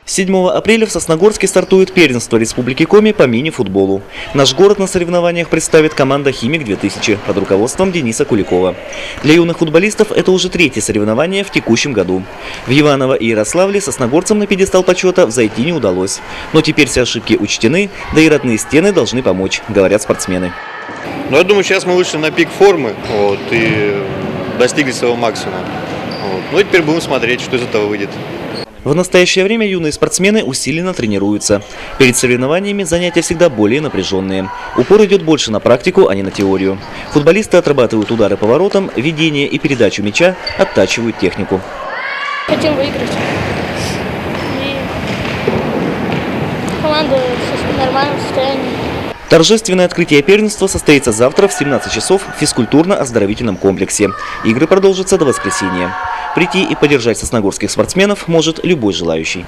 7 апреля в Сосногорске стартует первенство Республики Коми по мини-футболу. Наш город на соревнованиях представит команда «Химик-2000» под руководством Дениса Куликова. Для юных футболистов это уже третье соревнование в текущем году. В Иваново и Ярославле сосногорцам на пьедестал почета взойти не удалось. Но теперь все ошибки учтены, да и родные стены должны помочь, говорят спортсмены. Я думаю, сейчас мы вышли на пик формы и достигли своего максимума. Ну и теперь будем смотреть, что из этого выйдет. В настоящее время юные спортсмены усиленно тренируются. Перед соревнованиями занятия всегда более напряженные. Упор идет больше на практику, а не на теорию. Футболисты отрабатывают удары по воротам, ведение и передачу мяча, оттачивают технику. Хотим выиграть. И команда в нормальном состоянии. Торжественное открытие первенства состоится завтра в 17 часов в физкультурно-оздоровительном комплексе. Игры продолжатся до воскресенья. Прийти и поддержать сосногорских спортсменов может любой желающий.